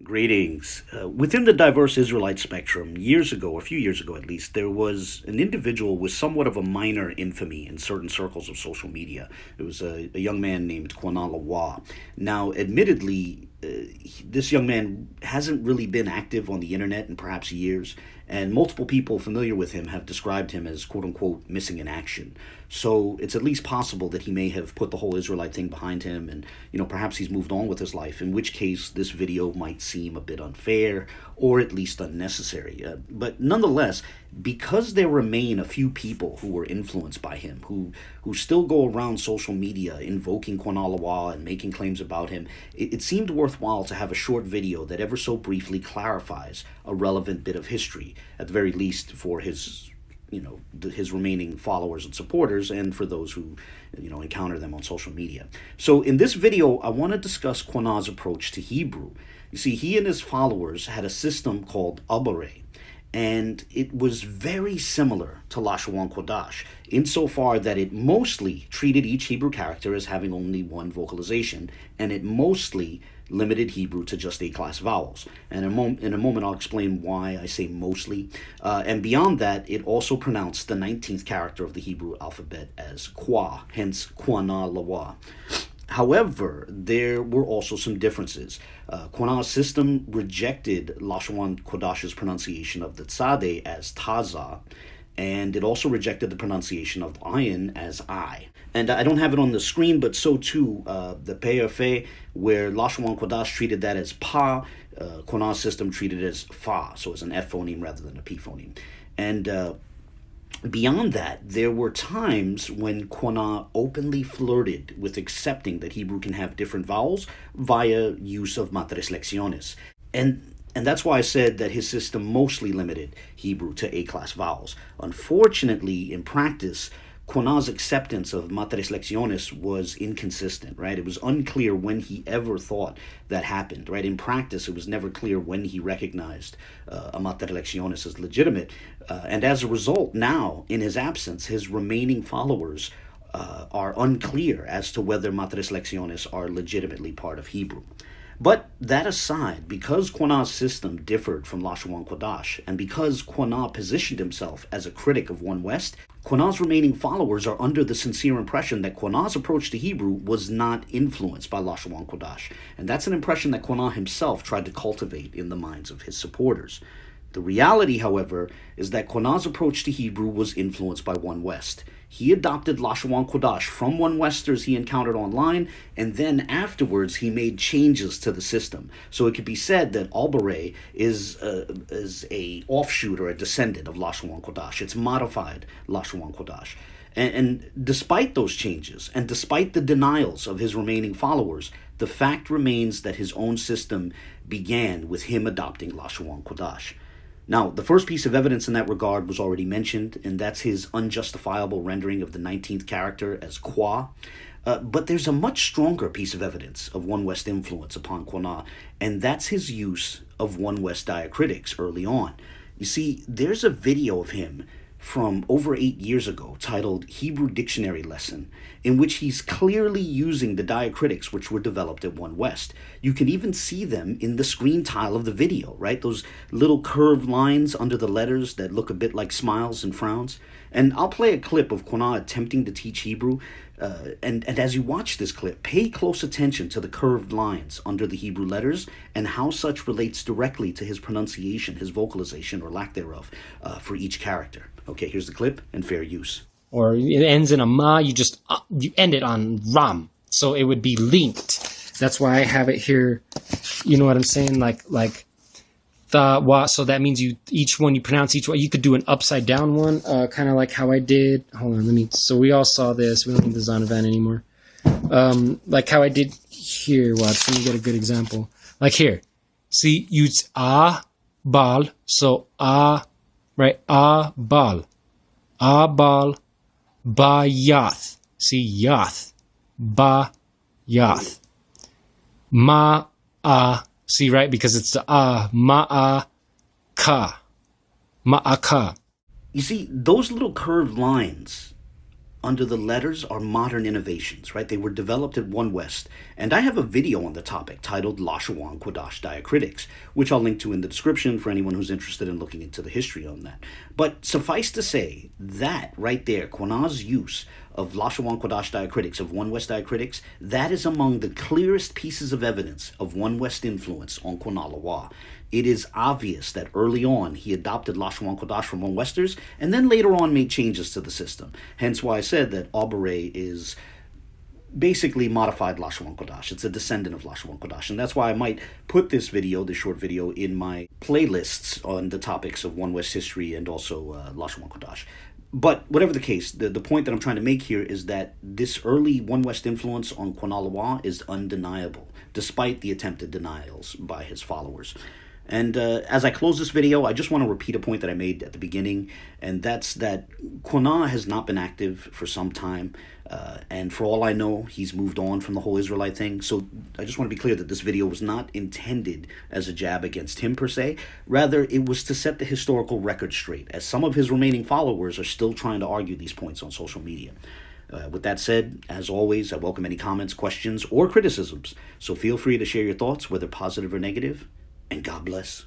Greetings. Within the diverse Israelite spectrum, years ago, a few years ago at least, there was an individual with somewhat of a minor infamy in certain circles of social media. It was a young man named Qana Lawah. Now, admittedly, this young man hasn't really been active on the internet in perhaps years, and multiple people familiar with him have described him as quote unquote missing in action. So it's at least possible that he may have put the whole Israelite thing behind him and, perhaps he's moved on with his life, in which case this video might seem a bit unfair or at least unnecessary. But nonetheless, because there remain a few people who were influenced by him, who still go around social media invoking Qana Lawah and making claims about him, it seemed worthwhile to have a short video that ever so briefly clarifies a relevant bit of history, at the very least for his remaining followers and supporters, and for those who encounter them on social media. So in this video, I want to discuss Quana's approach to Hebrew. You see, he and his followers had a system called Awbaray, and it was very similar to Lashawan Quadash insofar that it mostly treated each Hebrew character as having only one vocalization, and it mostly limited Hebrew to just A-class vowels. And in a moment, I'll explain why I say mostly. And beyond that, it also pronounced the 19th character of the Hebrew alphabet as Qua, hence Qana Lawah. However, there were also some differences. Quana's system rejected Lashawan Qadash's pronunciation of the tzadeh as taza, and it also rejected the pronunciation of the ayin as I. And I don't have it on the screen, but so too the peruse, where Lashawan Quadash treated that as pa, Quana's system treated it as fa, so as an F phoneme rather than a P phoneme. And beyond that, there were times when Qana openly flirted with accepting that Hebrew can have different vowels via use of matres lectionis. And that's why I said that his system mostly limited Hebrew to A-class vowels. Unfortunately, in practice, Quana's acceptance of matres lectionis was inconsistent, right? It was unclear when he ever thought that happened, right? In practice, it was never clear when he recognized a matres lectionis as legitimate. And as a result, now, in his absence, his remaining followers are unclear as to whether matres lectionis are legitimately part of Hebrew. But that aside, because Quana's system differed from Lashawan Quadash, and because Qana positioned himself as a critic of One West, Quana's remaining followers are under the sincere impression that Quana's approach to Hebrew was not influenced by Lashawan Quadash, and that's an impression that Qana himself tried to cultivate in the minds of his supporters. The reality, however, is that Quana's approach to Hebrew was influenced by One West. He adopted Lashawan Quadash from One Westers he encountered online, and then afterwards he made changes to the system. So it could be said that Awbaray is a offshoot or a descendant of Lashawan Quadash. It's modified Lashawan Quadash. And despite those changes, and despite the denials of his remaining followers, the fact remains that his own system began with him adopting Lashawan Quadash. Now, the first piece of evidence in that regard was already mentioned, and that's his unjustifiable rendering of the 19th character as Qua. But there's a much stronger piece of evidence of One West influence upon Qana, and that's his use of One West diacritics early on. You see, there's a video of him from over 8 years ago titled Hebrew Dictionary Lesson, in which he's clearly using the diacritics which were developed at One West. You can even see them in the screen tile of the video, right? Those little curved lines under the letters that look a bit like smiles and frowns. And I'll play a clip of Qana attempting to teach Hebrew, and as you watch this clip, pay close attention to the curved lines under the Hebrew letters and how such relates directly to his pronunciation, his vocalization or lack thereof, for each character. Okay, here's the clip and fair use. Or it ends in a ma, you end it on ram, so it would be linked. That's why I have it here. You know what I'm saying? Like the wa. So that means each one you pronounce each one. You could do an upside down one, kind of like how I did. Hold on, So we all saw this. We don't need the Zonovan anymore. Like how I did here. Watch. Let me get a good example. Like here. See, it's bal. So right? Bal. Bal. Ba yath. See, yath. Ba yath. See, right? Because it's the ka. You see, those little curved lines under the letters are modern innovations, right? They were developed at One West, and I have a video on the topic titled Lashawan Quadash Diacritics, which I'll link to in the description for anyone who's interested in looking into the history on that. But suffice to say, that right there, Quana's use of Lashawan Quadash Diacritics, of One West Diacritics, that is among the clearest pieces of evidence of One West influence on Qana Lawah. It is obvious that early on he adopted Lashawan Quadash from One Westers, and then later on made changes to the system. Hence why I said that Awbaray is basically modified Lashawan Quadash. It's a descendant of Lashawan Quadash, and that's why I might put this video, this short video, in my playlists on the topics of One West history and also Lashawan Quadash. But whatever the case, the point that I'm trying to make here is that this early One West influence on Qana Lawah is undeniable, despite the attempted denials by his followers. And as I close this video, I just want to repeat a point that I made at the beginning, and that's that Qana has not been active for some time, and for all I know, he's moved on from the whole Israelite thing. So I just want to be clear that this video was not intended as a jab against him per se. Rather, it was to set the historical record straight, as some of his remaining followers are still trying to argue these points on social media. With that said, as always, I welcome any comments, questions, or criticisms. So feel free to share your thoughts, whether positive or negative. And God bless.